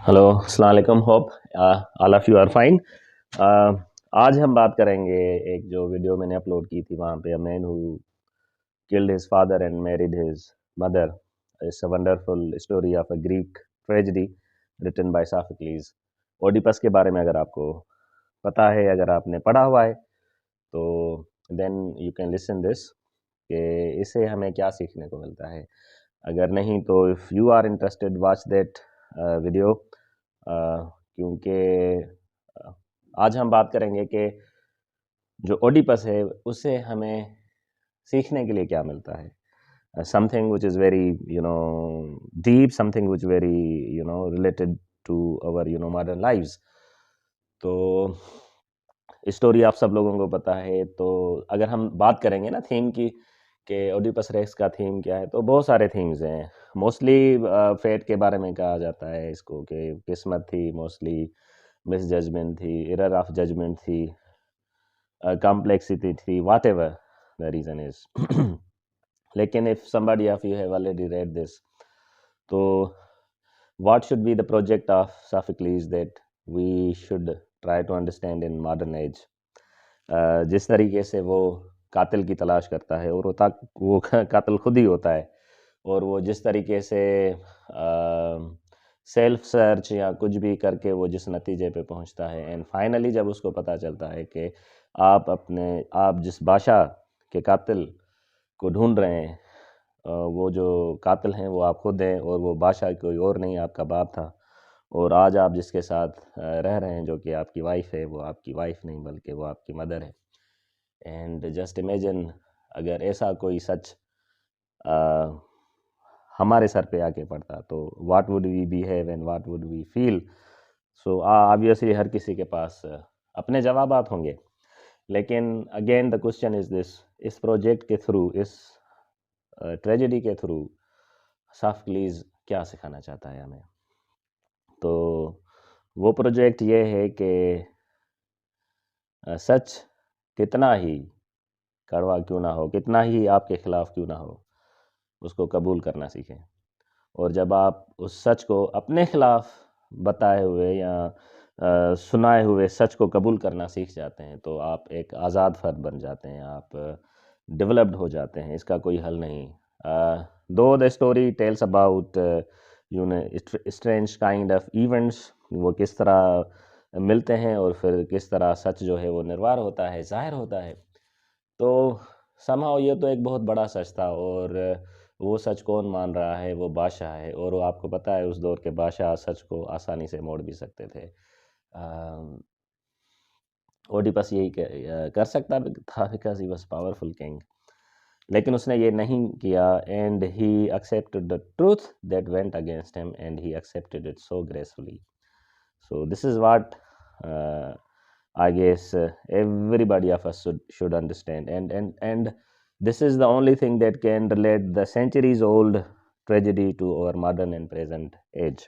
Hello, अस्सलाम वालेकुम। Hope all of you are fine. आज हम बात करेंगे एक जो वीडियो मैंने अपलोड की थी वहाँ पे a man who killed his father and married his mother. It's a wonderful story of a Greek tragedy written by Sophocles. Oedipus के बारे में अगर आपको पता है, अगर आपने पढ़ा हुआ है, तो then you can listen this कि इससे हमें क्या सीखने को मिलता है। अगर नहीं तो if you are interested watch that video, क्योंकि अ, आज हम बात करेंगे कि जो ओडिपस है उससे हमें सीखने के लिए क्या मिलता है। Something which is very deep, something which very related to our modern lives. तो स्टोरी आप सब लोगों को पता है। तो अगर हम बात करेंगे ना थीम की कि ओडिपस रेक्स का थीम क्या है, तो बहुत सारे थीम्स हैं। मोस्टली फेट के बारे में कहा जाता है इसको कि किस्मत थी, मोस्टली मिस जजमेंट थी, एरर ऑफ जजमेंट थी, कॉम्प्लेक्सिटी थी, वाट एवर द रीज़न इज। लेकिन if somebody of you have already read this, तो what should be the project of Sophocles that we should try to understand in modern age? जिस तरीके से वो कातिल की तलाश करता है और वो कातिल खुद ही होता है, और वो जिस तरीके से सेल्फ सर्च या कुछ भी करके वो जिस नतीजे पे पहुंचता है, एंड फाइनली जब उसको पता चलता है कि आप जिस भाषा के कातिल को ढूंढ रहे हैं, वो जो कातिल हैं वो आप खुद हैं, और वो बादशाह कोई और नहीं, आपका बाप था। और आज आप जिसके साथ रह रहे हैं, जो कि आपकी वाइफ है, वो आपकी वाइफ नहीं बल्कि वो आपकी मदर है। एंड जस्ट इमेजिन अगर ऐसा कोई सच अ, हमारे सर पे आके पड़ता, तो what would we behave and what would we feel. So obviously हर किसी के पास अपने जवाबात होंगे। लेकिन again the question is this, इस प्रोजेक्ट के थ्रू, इस ट्रेजेडी के थ्रू सोफोक्लीज क्या सिखाना चाहता है हमें। तो वो प्रोजेक्ट ये है कि सच कितना ही कड़वा क्यों ना हो, कितना ही आपके खिलाफ क्यों ना हो, उसको कबूल करना सीखें। और जब आप उस सच को अपने खिलाफ बताए हुए या सुनाए हुए सच को कबूल करना सीख जाते हैं, तो आप एक आज़ाद फ़र्द बन जाते हैं, आप डेवलप्ड हो जाते हैं। इसका कोई हल नहीं। दो the story tells about strange kind of events, वो किस तरह मिलते हैं और फिर किस तरह सच जो है वो निर्वार होता है, ज़ाहिर होता है। तो समहाउ ये तो एक बहुत बड़ा सच था, और वो सच कौन मान रहा है? वो बादशाह है, और वो आपको पता है उस दौर के बादशाह सच को आसानी से मोड़ भी सकते थे। ओडिपस यही कर सकता था because he was powerful king, लेकिन उसने ये नहीं किया। And he accepted the truth that went against him, and he accepted it so gracefully. So this is what I guess everybody of us should understand, and this is the only thing that can relate the centuries old tragedy to our modern and present age.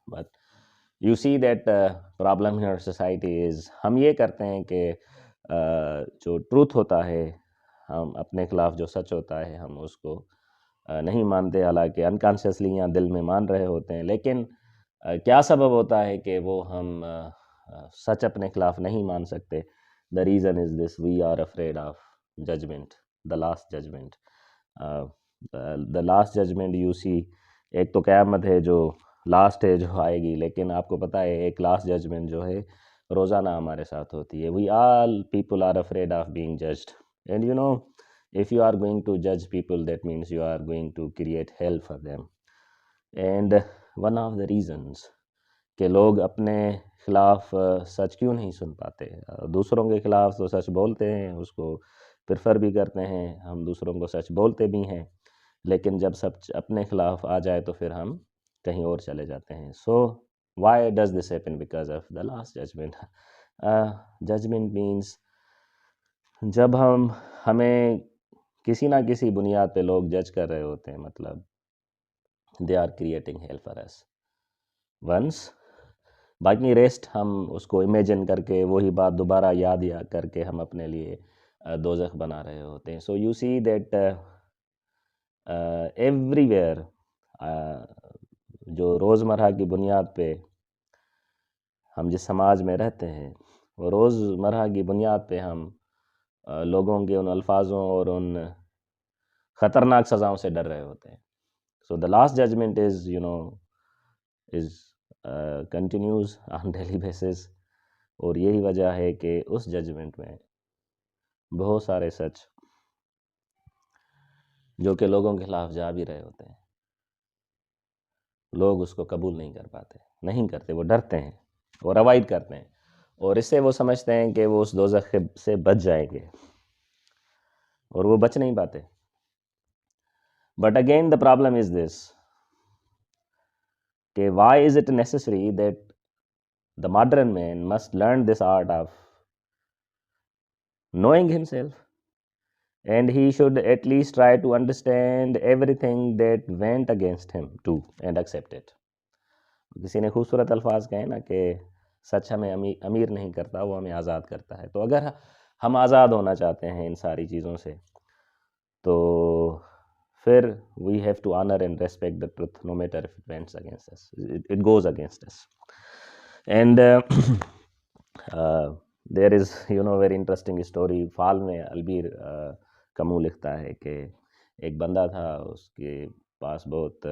But you see that problem in our society is, हम ये करते हैं कि जो truth होता है, हम अपने खिलाफ जो सच होता है हम उसको नहीं मानते, हालांकि अनकॉन्शियसली या दिल में मान रहे होते हैं। लेकिन क्या सबब होता है कि वो हम सच अपने खिलाफ नहीं मान सकते? The reason is this, we are afraid of judgement, the last judgement. The last judgement you see, एक तो क़यामत है जो लास्ट है, जो आएगी, लेकिन आपको पता है एक लास्ट जजमेंट जो है रोज़ाना हमारे साथ होती है। We all people are afraid of being judged, and if you are going to judge people, that means you are going to create hell for them. And one of the reasons कि लोग अपने खिलाफ सच क्यों नहीं सुन पाते, दूसरों के खिलाफ तो सच बोलते हैं, उसको प्रेफर भी करते हैं, हम दूसरों को सच बोलते भी हैं, लेकिन जब सच अपने खिलाफ आ जाए तो फिर हम कहीं और चले जाते हैं। So why does this happen? Because of the last judgement. Judgement means जब हमें किसी ना किसी बुनियाद पे लोग जज कर रहे होते हैं, मतलब they are creating hell for us once. बाकी रेस्ट हम उसको इमेजिन करके वही बात दोबारा याद करके हम अपने लिए दोज़ख बना रहे होते हैं। So you see that everywhere जो रोज़मर्रा की बुनियाद पे हम जिस समाज में रहते हैं, वो रोज़मर्रा की बुनियाद पे हम लोगों के उन अल्फाजों और उन ख़तरनाक सज़ाओं से डर रहे होते हैं। So the last judgement is is continues on daily basis, और यही वजह है कि उस जजमेंट में बहुत सारे सच जो कि लोगों के खिलाफ जा भी रहे होते हैं, लोग उसको कबूल नहीं कर पाते, नहीं करते, वो डरते हैं और अवॉइड करते हैं, और इससे वो समझते हैं कि वो उस दोज़ख से बच जाएंगे, और वो बच नहीं पाते। But again the problem is this कि why is it necessary that the modern man must learn this art of knowing himself, and he should at least try to understand everything that went against him too and accept it. किसी ने खूबसूरत अल्फाज कहे ना कि सच हमें अमीर नहीं करता, वो हमें आज़ाद करता है। तो अगर हम आज़ाद होना चाहते हैं इन सारी चीज़ों से, तो फिर we have to honour and respect the truth no matter if it went against us, it goes against us. And there is very interesting story. Fall में अलबीर कमू लिखता है कि एक बंदा था, उसके पास बहुत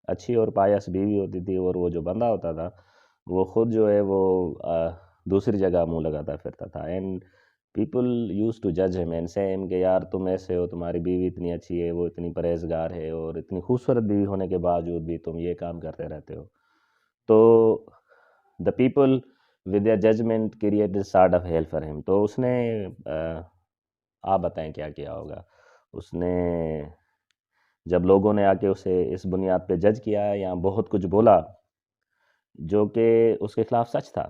अच्छी और पायस बीवी होती थी, और वो जो बंदा होता था वो ख़ुद जो है वो दूसरी जगह मुंह लगाता फिरता था। एंड पीपल यूज़ टू जज हिम एंड से हिम कि यार तुम ऐसे हो, तुम्हारी बीवी इतनी अच्छी है, वो इतनी परहेजगार है, और इतनी खूबसूरत बीवी होने के बावजूद भी तुम ये काम करते रहते हो। तो the people with their judgement created sort of hell for him. तो उसने आप बताएं क्या किया होगा उसने, जब लोगों ने आके उसे इस बुनियाद पे जज किया या बहुत कुछ बोला जो कि उसके खिलाफ सच था,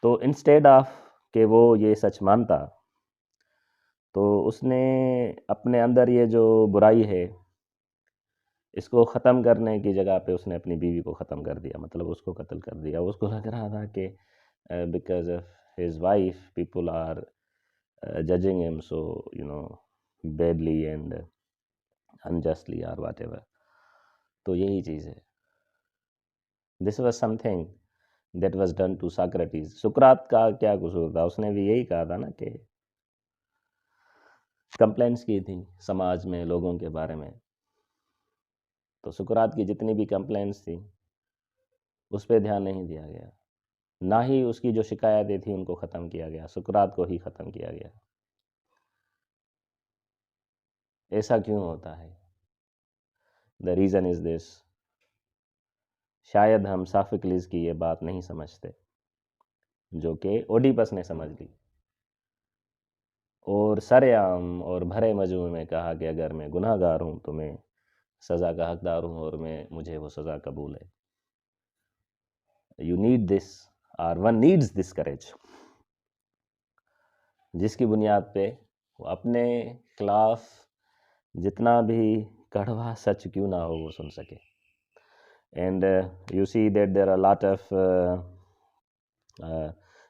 तो इंस्टेड ऑफ कि वो ये सच मानता, तो उसने अपने अंदर ये जो बुराई है इसको ख़त्म करने की जगह पे उसने अपनी बीवी को ख़त्म कर दिया, मतलब उसको कत्ल कर दिया। उसको लग रहा था कि because of his wife people are judging him so badly and unjustly और वाट एवर। तो यही चीज़ है। This was something that was done to Socrates. सुकरात का क्या कसूर था? उसने भी यही कहा था ना कि कंप्लेंट्स की थी समाज में लोगों के बारे में, तो सुकरात की जितनी भी कंप्लेंट्स थी उस पर ध्यान नहीं दिया गया, ना ही उसकी जो शिकायतें थी उनको ख़त्म किया गया, सुकरात को ही ख़त्म किया गया। ऐसा क्यों होता है? द रीज़न इज़ दिस, शायद हम सोफोक्लिस की ये बात नहीं समझते जो कि ओडिपस ने समझ ली, और सरेआम और भरे मजमू में कहा कि अगर मैं गुनाहगार हूँ तो मैं सज़ा का हकदार हूँ और मुझे वो सज़ा कबूल है। यू नीड दिस, और वन नीड्स दिस करेज, जिसकी बुनियाद पे वो अपने खिलाफ जितना भी कड़वा सच क्यों ना हो वो सुन सके। And you see that there are lot of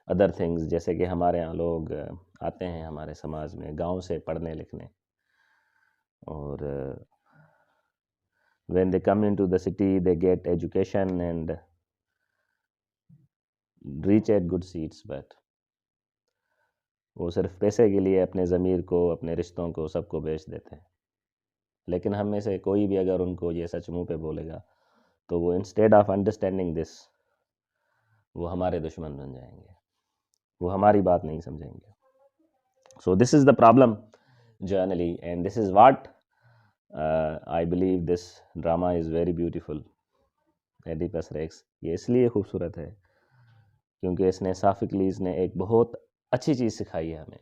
other things, जैसे कि हमारे यहाँ लोग आते हैं हमारे समाज में गांव से पढ़ने लिखने, और when they come into the city they get education and reach at good seats, but वो सिर्फ पैसे के लिए अपने ज़मीर को, अपने रिश्तों को, सबको बेच देते हैं। लेकिन हम में से कोई भी अगर उनको ये सच मुंह पे बोलेगा तो वो इंस्टेड ऑफ अंडरस्टैंडिंग दिस वो हमारे दुश्मन बन जाएंगे, वो हमारी बात नहीं समझेंगे। So this is the problem generally, and this is what I believe this drama is very beautiful. Oedipus Rex ये इसलिए खूबसूरत है क्योंकि इसने सोफोक्लिस ने एक बहुत अच्छी चीज़ सिखाई है हमें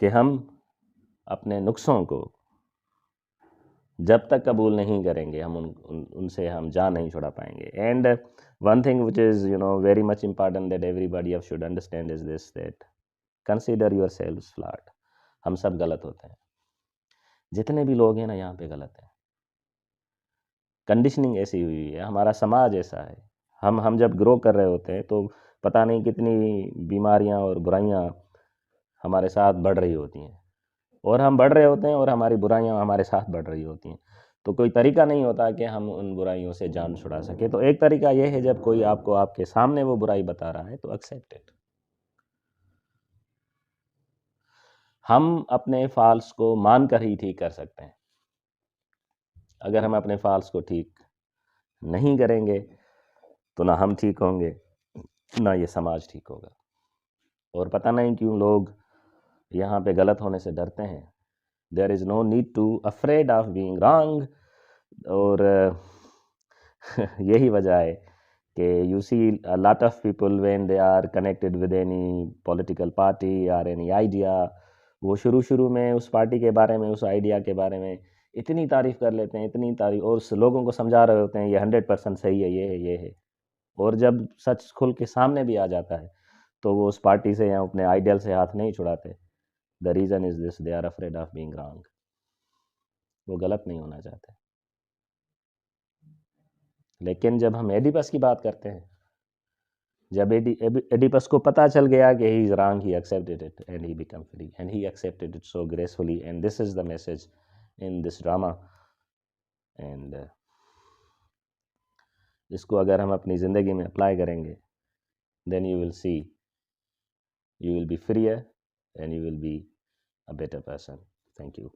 कि हम अपने नुक्सों को जब तक कबूल नहीं करेंगे हम उनसे हम जान नहीं छुड़ा पाएंगे। And one thing which is very much important that everybody of should understand is this, that consider your selves flawed. हम सब गलत होते हैं, जितने भी लोग हैं ना यहाँ पे गलत हैं। कंडीशनिंग ऐसी हुई है, हमारा समाज ऐसा है। हम जब ग्रो कर रहे होते हैं तो पता नहीं कितनी बीमारियाँ और बुराइयाँ हमारे साथ बढ़ रही होती हैं, और हम बढ़ रहे होते हैं और हमारी बुराइयाँ हमारे साथ बढ़ रही होती हैं। तो कोई तरीका नहीं होता कि हम उन बुराइयों से जान छुड़ा सके। तो एक तरीका ये है, जब कोई आपको आपके सामने वो बुराई बता रहा है तो एक्सेप्ट इट। हम अपने फॉल्स को मानकर ही ठीक कर सकते हैं। अगर हम अपने फॉल्स को ठीक नहीं करेंगे तो ना हम ठीक होंगे, ना ये समाज ठीक होगा। और पता नहीं क्यों लोग यहाँ पे गलत होने से डरते हैं। There is no need to afraid of being wrong. और यही वजह है कि you see a lot of people when they are connected with any political party और एनी आइडिया, वो शुरू शुरू में उस पार्टी के बारे में, उस आइडिया के बारे में इतनी तारीफ़ कर लेते हैं, इतनी तारीफ़, और उस लोगों को समझा रहे होते हैं ये 100% सही है, ये है, ये है। और जब सच खुल के सामने भी आ जाता है तो वो उस पार्टी से या अपने आइडियल से हाथ नहीं छुड़ाते। The reason is this, they are afraid of being wrong. वो गलत नहीं होना चाहते। लेकिन जब हम एडिपस की बात करते हैं, जब एडिपस को पता चल गया कि he is wrong, he accepted it and he become free, and he accepted it so gracefully, and this is the message in this drama. And इसको अगर हम अपनी ज़िंदगी में अप्लाई करेंगे, then you will see, you will be freer and you will be a better person. Thank you.